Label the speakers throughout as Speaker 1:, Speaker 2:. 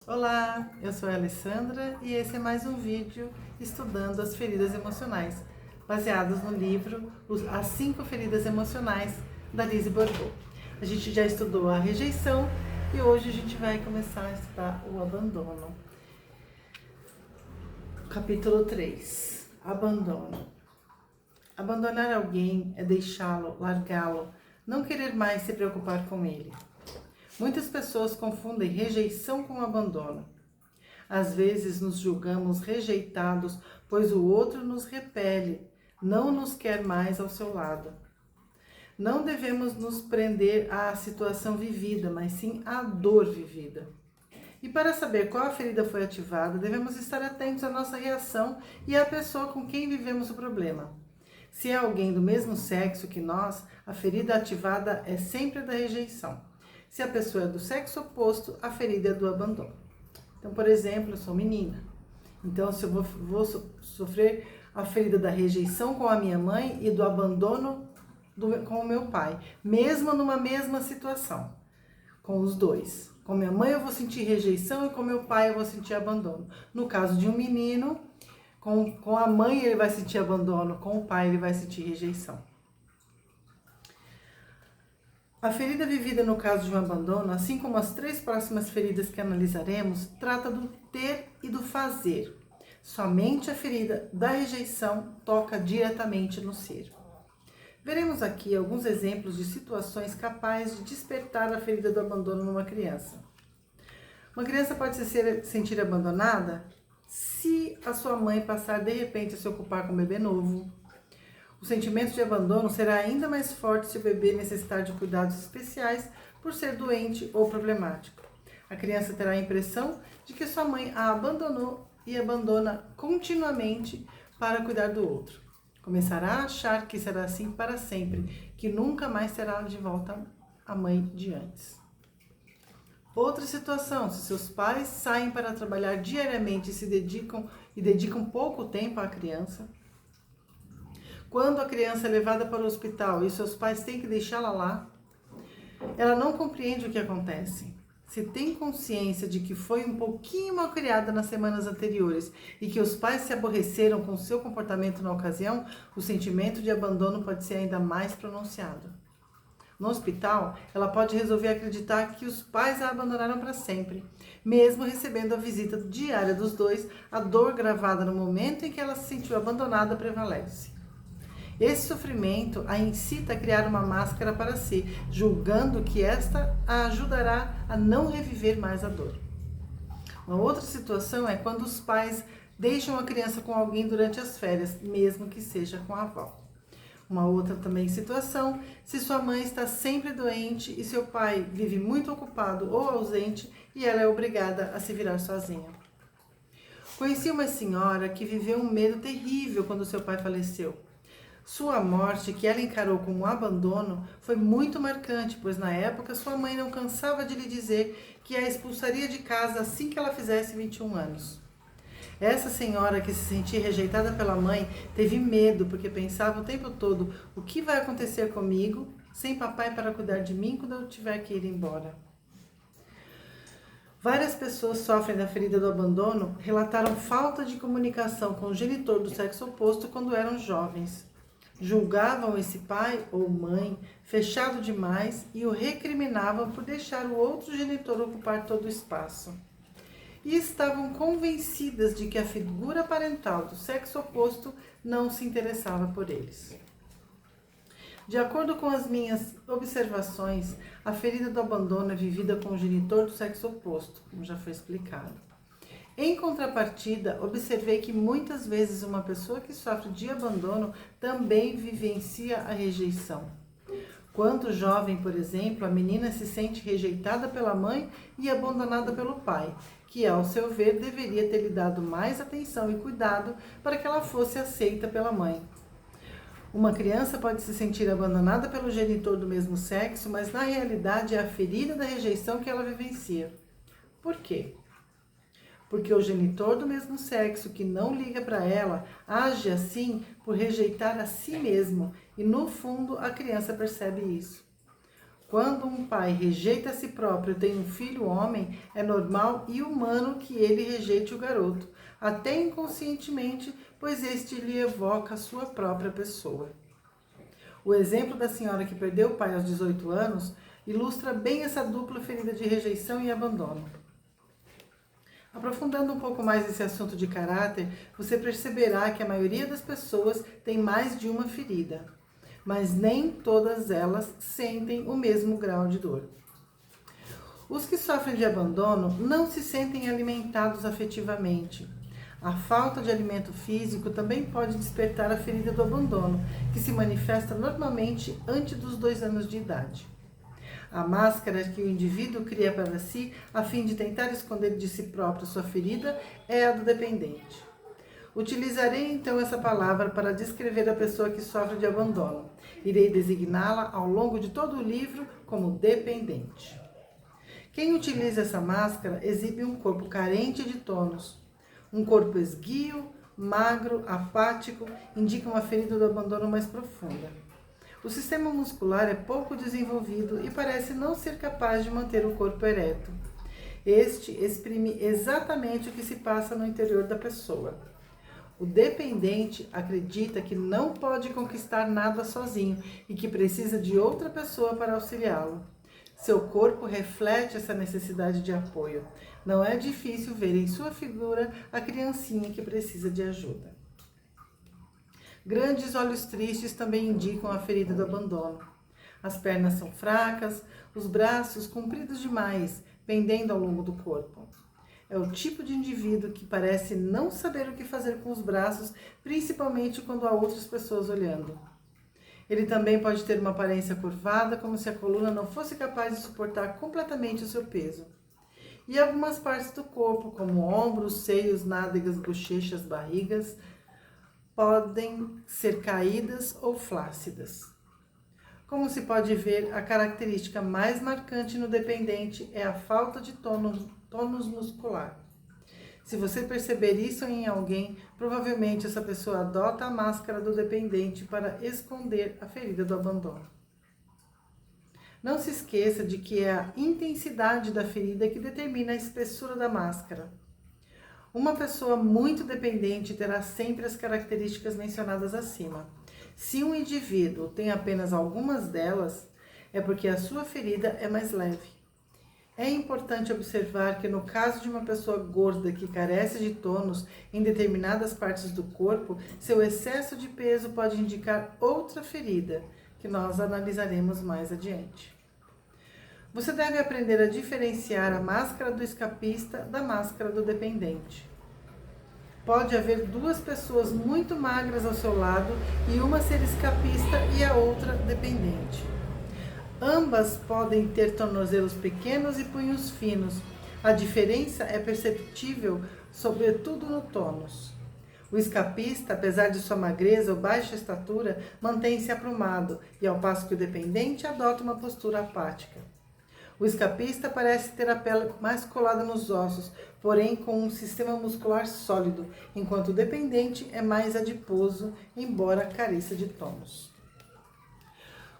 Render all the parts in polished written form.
Speaker 1: Olá, eu sou a Alessandra e esse é mais um vídeo estudando as feridas emocionais, baseados no livro As 5 Feridas Emocionais, da Lise Bourbeau. A gente já estudou a rejeição e hoje a gente vai começar a estudar o abandono. Capítulo 3. Abandono. Abandonar alguém é deixá-lo, largá-lo, não querer mais se preocupar com ele. Muitas pessoas confundem rejeição com abandono. Às vezes nos julgamos rejeitados, pois o outro nos repele, não nos quer mais ao seu lado. Não devemos nos prender à situação vivida, mas sim à dor vivida. E para saber qual a ferida foi ativada, devemos estar atentos à nossa reação e à pessoa com quem vivemos o problema. Se é alguém do mesmo sexo que nós, a ferida ativada é sempre a da rejeição. Se a pessoa é do sexo oposto, a ferida é do abandono. Então, por exemplo, eu sou menina. Então, se eu vou sofrer a ferida da rejeição com a minha mãe e do abandono com o meu pai, mesmo numa mesma situação, com os dois. Com minha mãe eu vou sentir rejeição e com meu pai eu vou sentir abandono. No caso de um menino, com a mãe ele vai sentir abandono, com o pai ele vai sentir rejeição. A ferida vivida no caso de um abandono, assim como as 3 próximas feridas que analisaremos, trata do ter e do fazer. Somente a ferida da rejeição toca diretamente no ser. Veremos aqui alguns exemplos de situações capazes de despertar a ferida do abandono numa criança. Uma criança pode se sentir abandonada se a sua mãe passar de repente a se ocupar com um bebê novo. O sentimento de abandono será ainda mais forte se o bebê necessitar de cuidados especiais por ser doente ou problemático. A criança terá a impressão de que sua mãe a abandonou e abandona continuamente para cuidar do outro. Começará a achar que será assim para sempre, que nunca mais será de volta a mãe de antes. Outra situação, se seus pais saem para trabalhar diariamente e dedicam pouco tempo à criança. Quando a criança é levada para o hospital e seus pais têm que deixá-la lá, ela não compreende o que acontece. Se tem consciência de que foi um pouquinho mal criada nas semanas anteriores e que os pais se aborreceram com seu comportamento na ocasião, o sentimento de abandono pode ser ainda mais pronunciado. No hospital, ela pode resolver acreditar que os pais a abandonaram para sempre. Mesmo recebendo a visita diária dos dois, a dor gravada no momento em que ela se sentiu abandonada prevalece. Esse sofrimento a incita a criar uma máscara para si, julgando que esta a ajudará a não reviver mais a dor. Uma outra situação é quando os pais deixam a criança com alguém durante as férias, mesmo que seja com a avó. Uma outra também situação, se sua mãe está sempre doente e seu pai vive muito ocupado ou ausente e ela é obrigada a se virar sozinha. Conheci uma senhora que viveu um medo terrível quando seu pai faleceu. Sua morte, que ela encarou como um abandono, foi muito marcante, pois na época sua mãe não cansava de lhe dizer que a expulsaria de casa assim que ela fizesse 21 anos. Essa senhora que se sentia rejeitada pela mãe teve medo, porque pensava o tempo todo: o que vai acontecer comigo sem papai para cuidar de mim quando eu tiver que ir embora? Várias pessoas sofrem da ferida do abandono, relataram falta de comunicação com o genitor do sexo oposto quando eram jovens. Julgavam esse pai ou mãe fechado demais e o recriminavam por deixar o outro genitor ocupar todo o espaço. E estavam convencidas de que a figura parental do sexo oposto não se interessava por eles. De acordo com as minhas observações, a ferida do abandono é vivida com o genitor do sexo oposto, como já foi explicado. Em contrapartida, observei que muitas vezes uma pessoa que sofre de abandono também vivencia a rejeição. Quando jovem, por exemplo, a menina se sente rejeitada pela mãe e abandonada pelo pai, que, ao seu ver, deveria ter lhe dado mais atenção e cuidado para que ela fosse aceita pela mãe. Uma criança pode se sentir abandonada pelo genitor do mesmo sexo, mas na realidade é a ferida da rejeição que ela vivencia. Por quê? Porque o genitor do mesmo sexo que não liga para ela age assim por rejeitar a si mesmo e no fundo a criança percebe isso. Quando um pai rejeita a si próprio e tem um filho homem, é normal e humano que ele rejeite o garoto, até inconscientemente, pois este lhe evoca a sua própria pessoa. O exemplo da senhora que perdeu o pai aos 18 anos ilustra bem essa dupla ferida de rejeição e abandono. Aprofundando um pouco mais esse assunto de caráter, você perceberá que a maioria das pessoas tem mais de uma ferida, mas nem todas elas sentem o mesmo grau de dor. Os que sofrem de abandono não se sentem alimentados afetivamente. A falta de alimento físico também pode despertar a ferida do abandono, que se manifesta normalmente antes dos 2 anos de idade. A máscara que o indivíduo cria para si, a fim de tentar esconder de si próprio sua ferida, é a do dependente. Utilizarei então essa palavra para descrever a pessoa que sofre de abandono. Irei designá-la ao longo de todo o livro como dependente. Quem utiliza essa máscara exibe um corpo carente de tônus. Um corpo esguio, magro, apático, indica uma ferida do abandono mais profunda. O sistema muscular é pouco desenvolvido e parece não ser capaz de manter o corpo ereto. Este exprime exatamente o que se passa no interior da pessoa. O dependente acredita que não pode conquistar nada sozinho e que precisa de outra pessoa para auxiliá-lo. Seu corpo reflete essa necessidade de apoio. Não é difícil ver em sua figura a criancinha que precisa de ajuda. Grandes olhos tristes também indicam a ferida do abandono. As pernas são fracas, os braços compridos demais, pendendo ao longo do corpo. É o tipo de indivíduo que parece não saber o que fazer com os braços, principalmente quando há outras pessoas olhando. Ele também pode ter uma aparência curvada, como se a coluna não fosse capaz de suportar completamente o seu peso. E algumas partes do corpo, como ombros, seios, nádegas, bochechas, barrigas, podem ser caídas ou flácidas. Como se pode ver, a característica mais marcante no dependente é a falta de tônus muscular. Se você perceber isso em alguém, provavelmente essa pessoa adota a máscara do dependente para esconder a ferida do abandono. Não se esqueça de que é a intensidade da ferida que determina a espessura da máscara. Uma pessoa muito dependente terá sempre as características mencionadas acima. Se um indivíduo tem apenas algumas delas, é porque a sua ferida é mais leve. É importante observar que no caso de uma pessoa gorda que carece de tônus em determinadas partes do corpo, seu excesso de peso pode indicar outra ferida, que nós analisaremos mais adiante. Você deve aprender a diferenciar a máscara do escapista da máscara do dependente. Pode haver 2 pessoas muito magras ao seu lado e uma ser escapista e a outra dependente. Ambas podem ter tornozelos pequenos e punhos finos. A diferença é perceptível, sobretudo no tônus. O escapista, apesar de sua magreza ou baixa estatura, mantém-se aprumado, e ao passo que o dependente adota uma postura apática. O escapista parece ter a pele mais colada nos ossos, porém com um sistema muscular sólido, enquanto o dependente é mais adiposo, embora careça de tônus.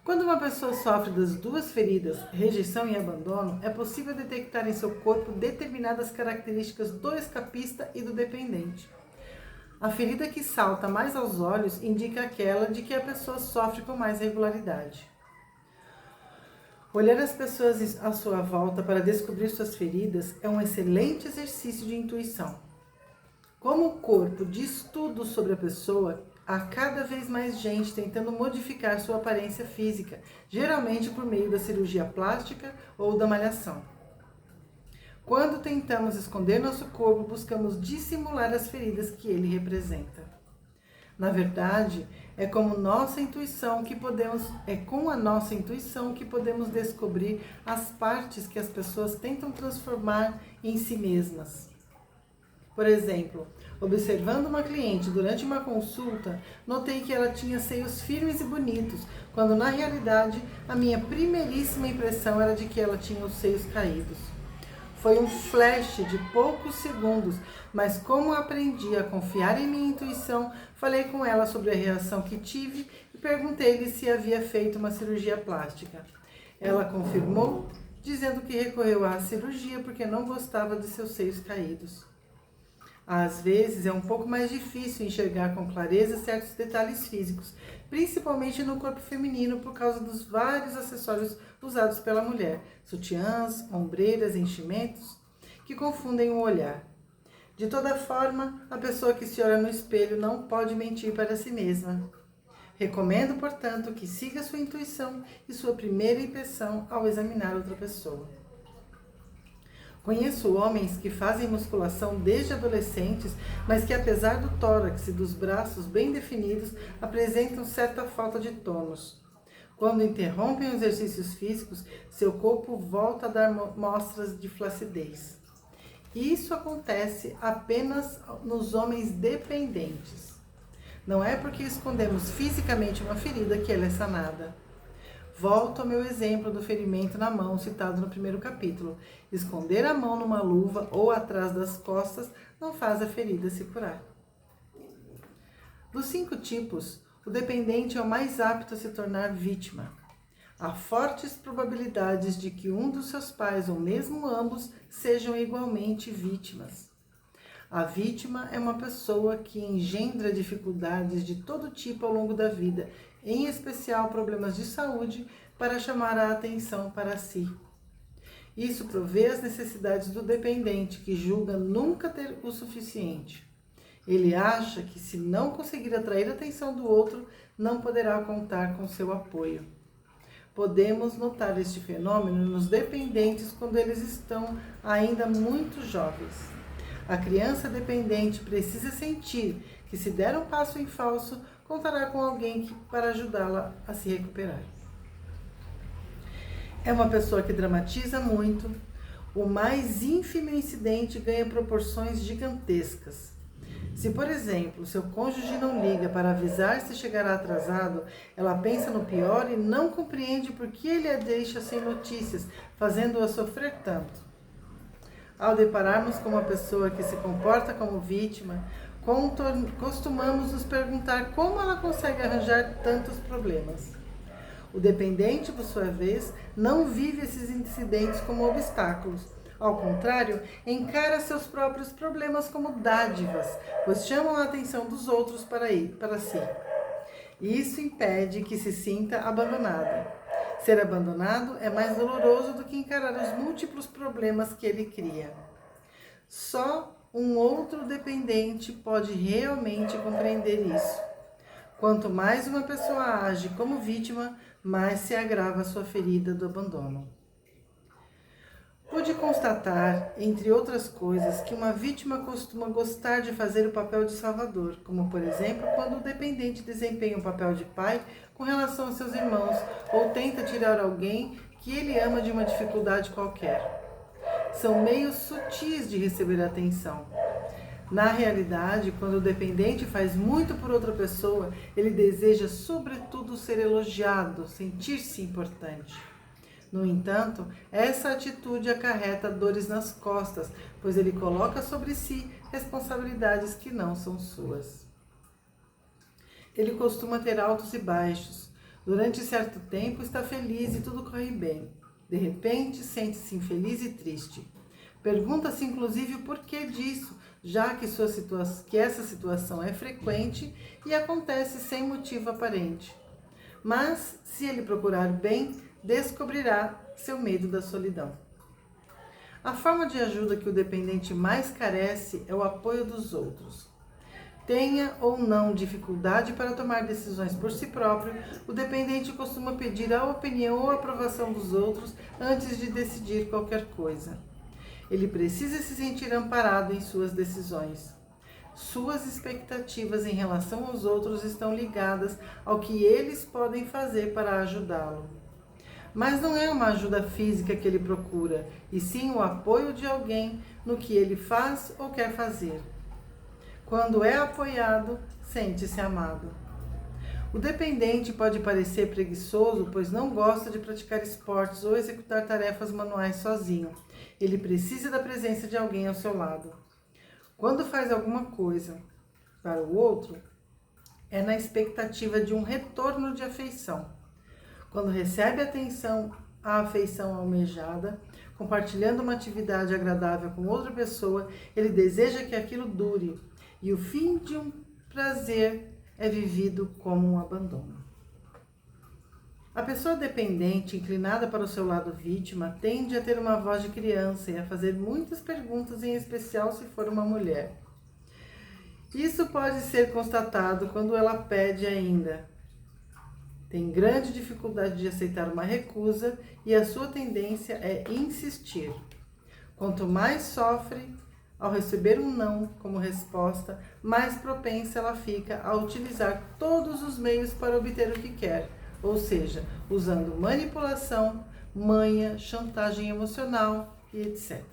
Speaker 1: Quando uma pessoa sofre das 2 feridas, rejeição e abandono, é possível detectar em seu corpo determinadas características do escapista e do dependente. A ferida que salta mais aos olhos indica aquela de que a pessoa sofre com mais regularidade. Olhar as pessoas à sua volta para descobrir suas feridas é um excelente exercício de intuição. Como o corpo diz tudo sobre a pessoa, há cada vez mais gente tentando modificar sua aparência física, geralmente por meio da cirurgia plástica ou da malhação. Quando tentamos esconder nosso corpo, buscamos dissimular as feridas que ele representa. Na verdade, é com a nossa intuição que podemos descobrir as partes que as pessoas tentam transformar em si mesmas. Por exemplo, observando uma cliente durante uma consulta, notei que ela tinha seios firmes e bonitos, quando na realidade a minha primeiríssima impressão era de que ela tinha os seios caídos. Foi um flash de poucos segundos, mas como aprendi a confiar em minha intuição, falei com ela sobre a reação que tive e perguntei-lhe se havia feito uma cirurgia plástica. Ela confirmou, dizendo que recorreu à cirurgia porque não gostava de seus seios caídos. Às vezes é um pouco mais difícil enxergar com clareza certos detalhes físicos, principalmente no corpo feminino por causa dos vários acessórios usados pela mulher, sutiãs, ombreiras, enchimentos, que confundem o olhar. De toda forma, a pessoa que se olha no espelho não pode mentir para si mesma. Recomendo, portanto, que siga sua intuição e sua primeira impressão ao examinar outra pessoa. Conheço homens que fazem musculação desde adolescentes, mas que apesar do tórax e dos braços bem definidos, apresentam certa falta de tônus. Quando interrompem os exercícios físicos, seu corpo volta a dar mostras de flacidez. Isso acontece apenas nos homens dependentes. Não é porque escondemos fisicamente uma ferida que ela é sanada. Volto ao meu exemplo do ferimento na mão citado no primeiro capítulo. Esconder a mão numa luva ou atrás das costas não faz a ferida se curar. Dos 5 tipos, o dependente é o mais apto a se tornar vítima. Há fortes probabilidades de que um dos seus pais ou mesmo ambos sejam igualmente vítimas. A vítima é uma pessoa que engendra dificuldades de todo tipo ao longo da vida, em especial problemas de saúde, para chamar a atenção para si. Isso provê as necessidades do dependente, que julga nunca ter o suficiente. Ele acha que se não conseguir atrair a atenção do outro, não poderá contar com seu apoio. Podemos notar este fenômeno nos dependentes quando eles estão ainda muito jovens. A criança dependente precisa sentir que, se der um passo em falso, contará com alguém para ajudá-la a se recuperar. É uma pessoa que dramatiza muito. O mais ínfimo incidente ganha proporções gigantescas. Se, por exemplo, seu cônjuge não liga para avisar se chegará atrasado, ela pensa no pior e não compreende por que ele a deixa sem notícias, fazendo-a sofrer tanto. Ao depararmos com uma pessoa que se comporta como vítima, costumamos nos perguntar como ela consegue arranjar tantos problemas. O dependente, por sua vez, não vive esses incidentes como obstáculos. Ao contrário, encara seus próprios problemas como dádivas, pois chamam a atenção dos outros para si. Isso impede que se sinta abandonado. Ser abandonado é mais doloroso do que encarar os múltiplos problemas que ele cria. Só um outro dependente pode realmente compreender isso. Quanto mais uma pessoa age como vítima, mais se agrava a sua ferida do abandono. Pude constatar, entre outras coisas, que uma vítima costuma gostar de fazer o papel de salvador, como, por exemplo, quando o dependente desempenha o papel de pai com relação aos seus irmãos ou tenta tirar alguém que ele ama de uma dificuldade qualquer. São meios sutis de receber atenção. Na realidade, quando o dependente faz muito por outra pessoa, ele deseja, sobretudo, ser elogiado, sentir-se importante. No entanto, essa atitude acarreta dores nas costas, pois ele coloca sobre si responsabilidades que não são suas. Ele costuma ter altos e baixos. Durante certo tempo está feliz e tudo corre bem. De repente, sente-se infeliz e triste. Pergunta-se inclusive o porquê disso, já que essa situação é frequente e acontece sem motivo aparente. Mas, se ele procurar bem, descobrirá seu medo da solidão. A forma de ajuda que o dependente mais carece é o apoio dos outros. Tenha ou não dificuldade para tomar decisões por si próprio, o dependente costuma pedir a opinião ou aprovação dos outros antes de decidir qualquer coisa. Ele precisa se sentir amparado em suas decisões. Suas expectativas em relação aos outros estão ligadas ao que eles podem fazer para ajudá-lo. Mas não é uma ajuda física que ele procura, e sim o apoio de alguém no que ele faz ou quer fazer. Quando é apoiado, sente-se amado. O dependente pode parecer preguiçoso, pois não gosta de praticar esportes ou executar tarefas manuais sozinho. Ele precisa da presença de alguém ao seu lado. Quando faz alguma coisa para o outro, é na expectativa de um retorno de afeição. Quando recebe atenção a afeição almejada, compartilhando uma atividade agradável com outra pessoa, ele deseja que aquilo dure, e o fim de um prazer é vivido como um abandono. A pessoa dependente, inclinada para o seu lado vítima, tende a ter uma voz de criança e a fazer muitas perguntas, em especial se for uma mulher. Isso pode ser constatado quando ela pede ainda. Tem grande dificuldade de aceitar uma recusa e a sua tendência é insistir. Quanto mais sofre ao receber um não como resposta, mais propensa ela fica a utilizar todos os meios para obter o que quer, ou seja, usando manipulação, manha, chantagem emocional e etc.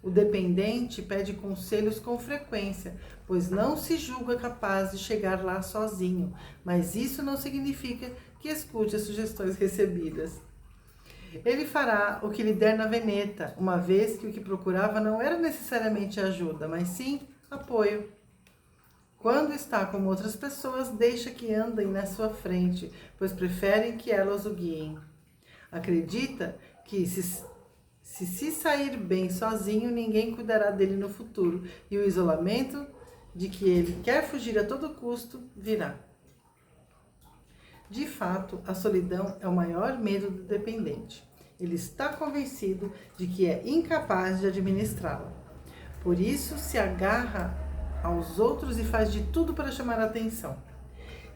Speaker 1: O dependente pede conselhos com frequência, pois não se julga capaz de chegar lá sozinho, mas isso não significa que escute as sugestões recebidas. Ele fará o que lhe der na veneta, uma vez que o que procurava não era necessariamente ajuda, mas sim apoio. Quando está com outras pessoas, deixa que andem na sua frente, pois preferem que elas o guiem. Acredita que se sair bem sozinho, ninguém cuidará dele no futuro, e o isolamento de que ele quer fugir a todo custo virá. De fato, a solidão é o maior medo do dependente. Ele está convencido de que é incapaz de administrá-la. Por isso, se agarra aos outros e faz de tudo para chamar a atenção.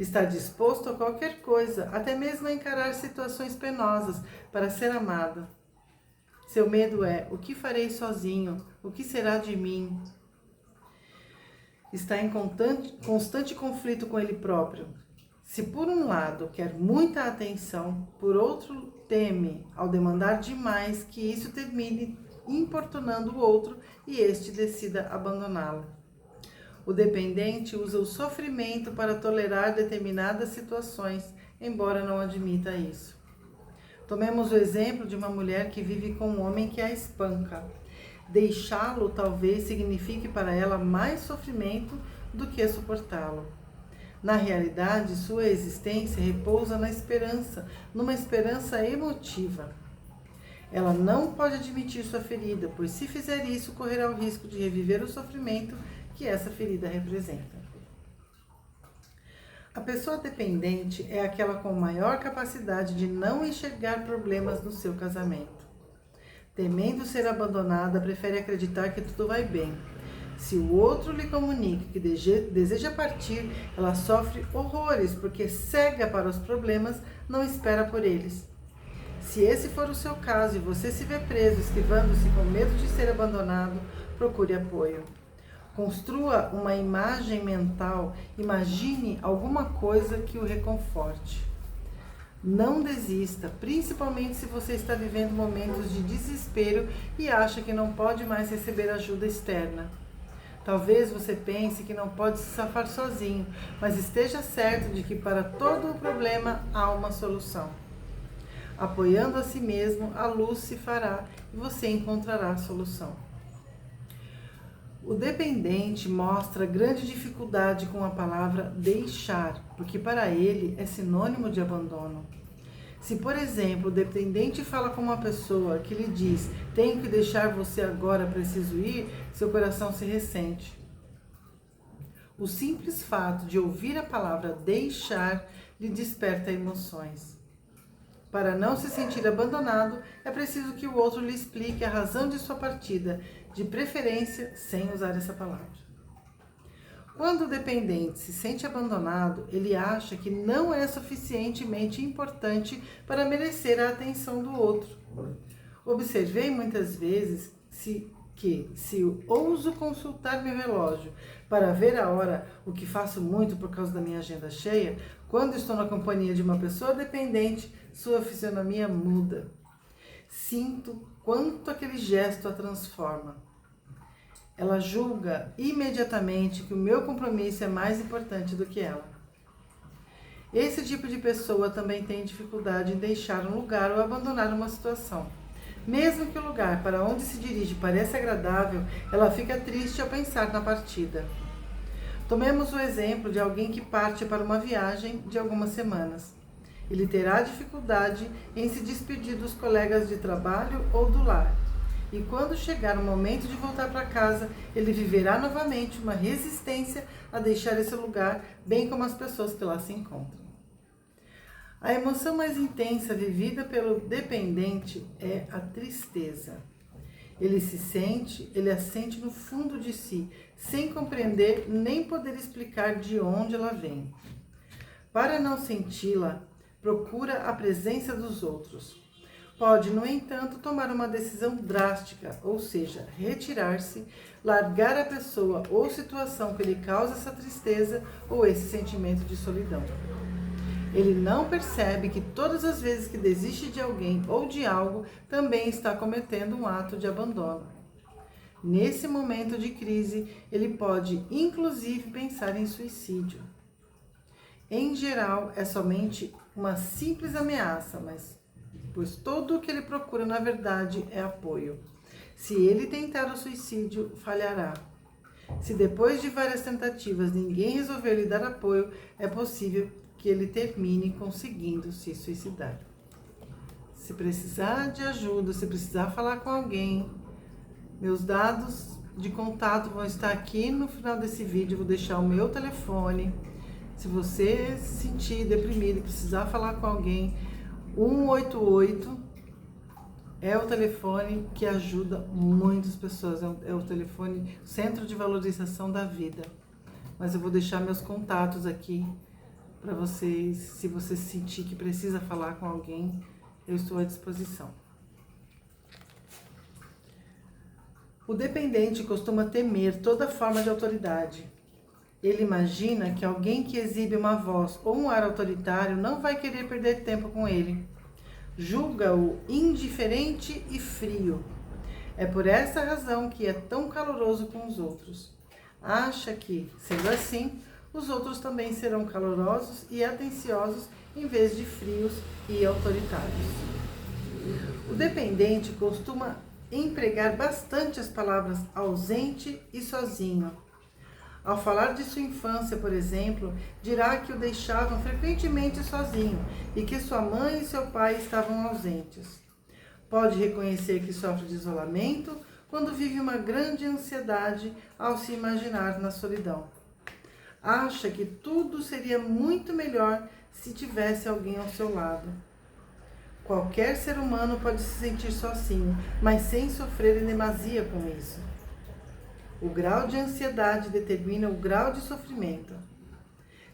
Speaker 1: Está disposto a qualquer coisa, até mesmo a encarar situações penosas para ser amado. Seu medo é: o que farei sozinho? O que será de mim? Está em constante conflito com ele próprio. Se por um lado quer muita atenção, por outro teme, ao demandar demais, que isso termine importunando o outro e este decida abandoná-la. O dependente usa o sofrimento para tolerar determinadas situações, embora não admita isso. Tomemos o exemplo de uma mulher que vive com um homem que a espanca. Deixá-lo talvez signifique para ela mais sofrimento do que suportá-lo. Na realidade, sua existência repousa na esperança, numa esperança emotiva. Ela não pode admitir sua ferida, pois se fizer isso, correrá o risco de reviver o sofrimento que essa ferida representa. A pessoa dependente é aquela com maior capacidade de não enxergar problemas no seu casamento. Temendo ser abandonada, prefere acreditar que tudo vai bem. Se o outro lhe comunica que deseja partir, ela sofre horrores, porque cega para os problemas, não espera por eles. Se esse for o seu caso e você se vê preso, esquivando-se com medo de ser abandonado, procure apoio. Construa uma imagem mental, imagine alguma coisa que o reconforte. Não desista, principalmente se você está vivendo momentos de desespero e acha que não pode mais receber ajuda externa. Talvez você pense que não pode se safar sozinho, mas esteja certo de que para todo o problema há uma solução. Apoiando a si mesmo, a luz se fará e você encontrará a solução. O dependente mostra grande dificuldade com a palavra deixar, porque para ele é sinônimo de abandono. Se, por exemplo, o dependente fala com uma pessoa que lhe diz: tenho que deixar você agora, preciso ir, seu coração se ressente. O simples fato de ouvir a palavra deixar lhe desperta emoções. Para não se sentir abandonado, é preciso que o outro lhe explique a razão de sua partida, de preferência sem usar essa palavra. Quando o dependente se sente abandonado, ele acha que não é suficientemente importante para merecer a atenção do outro. Observei muitas vezes que se ouso consultar meu relógio para ver a hora, o que faço muito por causa da minha agenda cheia, quando estou na companhia de uma pessoa dependente, sua fisionomia muda. Sinto quanto aquele gesto a transforma. Ela julga imediatamente que o meu compromisso é mais importante do que ela. Esse tipo de pessoa também tem dificuldade em deixar um lugar ou abandonar uma situação. Mesmo que o lugar para onde se dirige pareça agradável, ela fica triste ao pensar na partida. Tomemos o exemplo de alguém que parte para uma viagem de algumas semanas. Ele terá dificuldade em se despedir dos colegas de trabalho ou do lar. E quando chegar o momento de voltar para casa, ele viverá novamente uma resistência a deixar esse lugar, bem como as pessoas que lá se encontram. A emoção mais intensa vivida pelo dependente é a tristeza. Ele a sente no fundo de si, sem compreender nem poder explicar de onde ela vem. Para não senti-la, procura a presença dos outros. Pode, no entanto, tomar uma decisão drástica, ou seja, retirar-se, largar a pessoa ou situação que lhe causa essa tristeza ou esse sentimento de solidão. Ele não percebe que todas as vezes que desiste de alguém ou de algo, também está cometendo um ato de abandono. Nesse momento de crise, ele pode, inclusive, pensar em suicídio. Em geral, é somente uma simples ameaça, pois tudo o que ele procura, na verdade, é apoio. Se ele tentar o suicídio, falhará. Se depois de várias tentativas ninguém resolver lhe dar apoio, é possível que ele termine conseguindo se suicidar. Se precisar de ajuda, se precisar falar com alguém, meus dados de contato vão estar aqui no final desse vídeo. Vou deixar o meu telefone. Se você se sentir deprimido e precisar falar com alguém, 188 é o telefone que ajuda muitas pessoas. É o telefone Centro de Valorização da Vida. Mas eu vou deixar meus contatos aqui para vocês. Se você sentir que precisa falar com alguém, eu estou à disposição. O dependente costuma temer toda forma de autoridade. Ele imagina que alguém que exibe uma voz ou um ar autoritário não vai querer perder tempo com ele. Julga-o indiferente e frio. É por essa razão que é tão caloroso com os outros. Acha que, sendo assim, os outros também serão calorosos e atenciosos em vez de frios e autoritários. O dependente costuma empregar bastante as palavras ausente e sozinho. Ao falar de sua infância, por exemplo, dirá que o deixavam frequentemente sozinho e que sua mãe e seu pai estavam ausentes. Pode reconhecer que sofre de isolamento quando vive uma grande ansiedade ao se imaginar na solidão. Acha que tudo seria muito melhor se tivesse alguém ao seu lado. Qualquer ser humano pode se sentir sozinho, mas sem sofrer em demasia com isso. O grau de ansiedade determina o grau de sofrimento.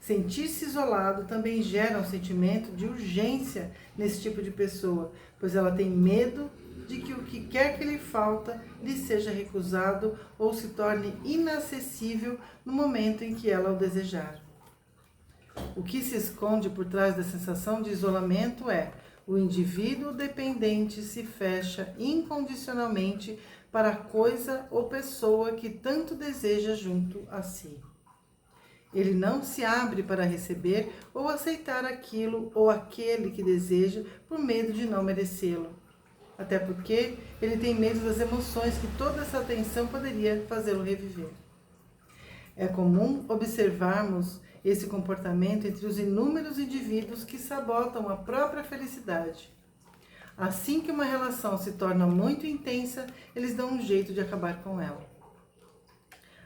Speaker 1: Sentir-se isolado também gera um sentimento de urgência nesse tipo de pessoa, pois ela tem medo de que o que quer que lhe falta lhe seja recusado ou se torne inacessível no momento em que ela o desejar. O que se esconde por trás da sensação de isolamento é: o indivíduo dependente se fecha incondicionalmente para a coisa ou pessoa que tanto deseja junto a si. Ele não se abre para receber ou aceitar aquilo ou aquele que deseja por medo de não merecê-lo. Até porque ele tem medo das emoções que toda essa atenção poderia fazê-lo reviver. É comum observarmos esse comportamento entre os inúmeros indivíduos que sabotam a própria felicidade. Assim que uma relação se torna muito intensa, eles dão um jeito de acabar com ela.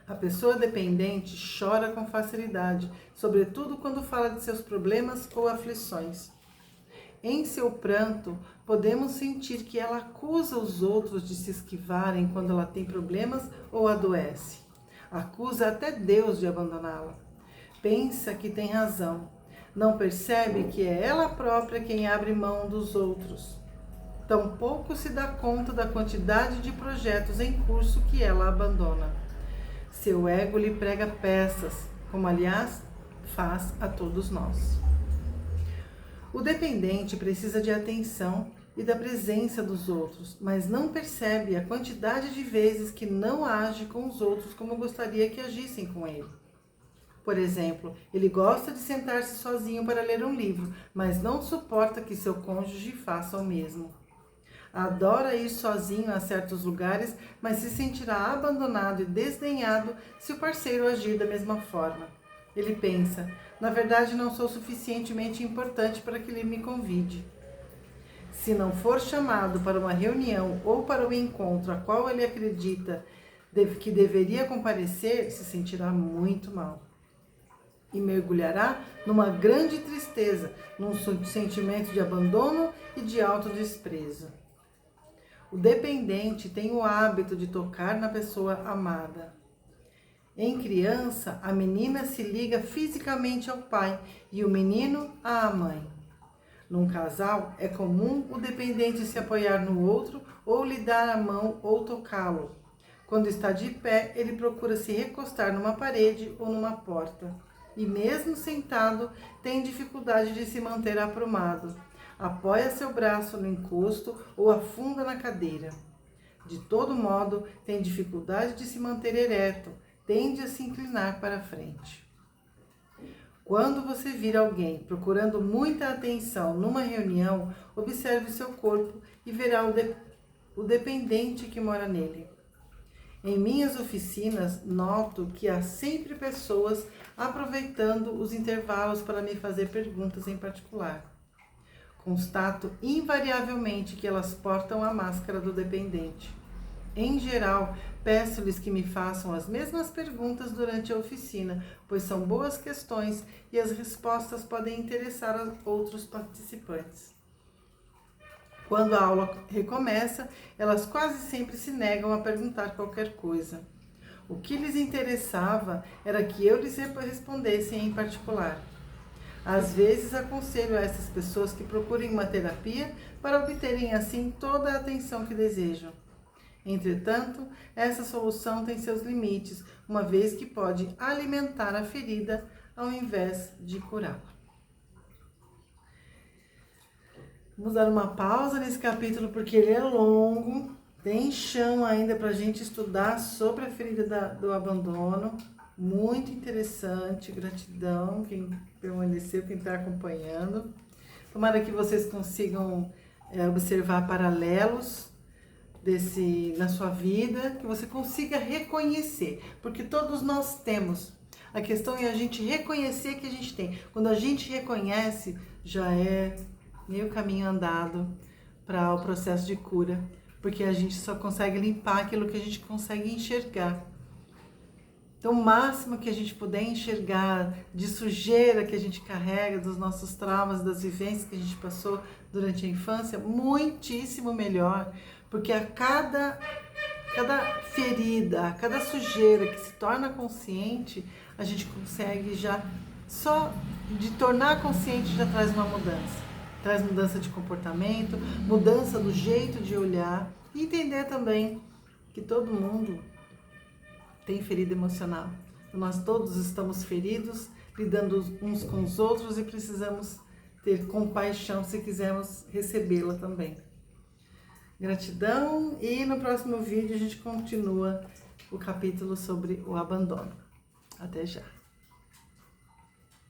Speaker 1: A pessoa dependente chora com facilidade, sobretudo quando fala de seus problemas ou aflições. Em seu pranto, podemos sentir que ela acusa os outros de se esquivarem quando ela tem problemas ou adoece. Acusa até Deus de abandoná-la. Pensa que tem razão. Não percebe que é ela própria quem abre mão dos outros. Tampouco se dá conta da quantidade de projetos em curso que ela abandona. Seu ego lhe prega peças, como aliás faz a todos nós. O dependente precisa de atenção e da presença dos outros, mas não percebe a quantidade de vezes que não age com os outros como gostaria que agissem com ele. Por exemplo, ele gosta de sentar-se sozinho para ler um livro, mas não suporta que seu cônjuge faça o mesmo. Adora ir sozinho a certos lugares, mas se sentirá abandonado e desdenhado se o parceiro agir da mesma forma. Ele pensa: na verdade não sou suficientemente importante para que ele me convide. Se não for chamado para uma reunião ou para o encontro a qual ele acredita que deveria comparecer, se sentirá muito mal. E mergulhará numa grande tristeza, num sentimento de abandono e de autodesprezo. O dependente tem o hábito de tocar na pessoa amada. Em criança, a menina se liga fisicamente ao pai e o menino à mãe. Num casal, é comum o dependente se apoiar no outro ou lhe dar a mão ou tocá-lo. Quando está de pé, ele procura se recostar numa parede ou numa porta. E mesmo sentado, tem dificuldade de se manter aprumado. Apoia seu braço no encosto ou afunda na cadeira. De todo modo, tem dificuldade de se manter ereto, tende a se inclinar para frente. Quando você vir alguém procurando muita atenção numa reunião, observe seu corpo e verá o dependente que mora nele. Em minhas oficinas, noto que há sempre pessoas aproveitando os intervalos para me fazer perguntas em particular. Constato invariavelmente que elas portam a máscara do dependente. Em geral, peço-lhes que me façam as mesmas perguntas durante a oficina, pois são boas questões e as respostas podem interessar a outros participantes. Quando a aula recomeça, elas quase sempre se negam a perguntar qualquer coisa. O que lhes interessava era que eu lhes respondesse em particular. Às vezes aconselho a essas pessoas que procurem uma terapia para obterem assim toda a atenção que desejam. Entretanto, essa solução tem seus limites, uma vez que pode alimentar a ferida ao invés de curá-la. Vamos dar uma pausa nesse capítulo porque ele é longo, tem chão ainda para a gente estudar sobre a ferida do abandono. Muito interessante, gratidão quem permaneceu, quem está acompanhando. Tomara que vocês consigam observar paralelos na sua vida, que você consiga reconhecer, porque todos nós temos. A questão é a gente reconhecer que a gente tem. Quando a gente reconhece, já é meio caminho andado para o processo de cura, porque a gente só consegue limpar aquilo que a gente consegue enxergar. Então, o máximo que a gente puder enxergar de sujeira que a gente carrega, dos nossos traumas, das vivências que a gente passou durante a infância, muitíssimo melhor, porque a cada ferida, a cada sujeira que se torna consciente, a gente consegue já, só de tornar consciente já traz uma mudança. Traz mudança de comportamento, mudança do jeito de olhar e entender também que todo mundo tem ferida emocional. Nós todos estamos feridos, lidando uns com os outros e precisamos ter compaixão se quisermos recebê-la também. Gratidão e no próximo vídeo a gente continua o capítulo sobre o abandono. Até já!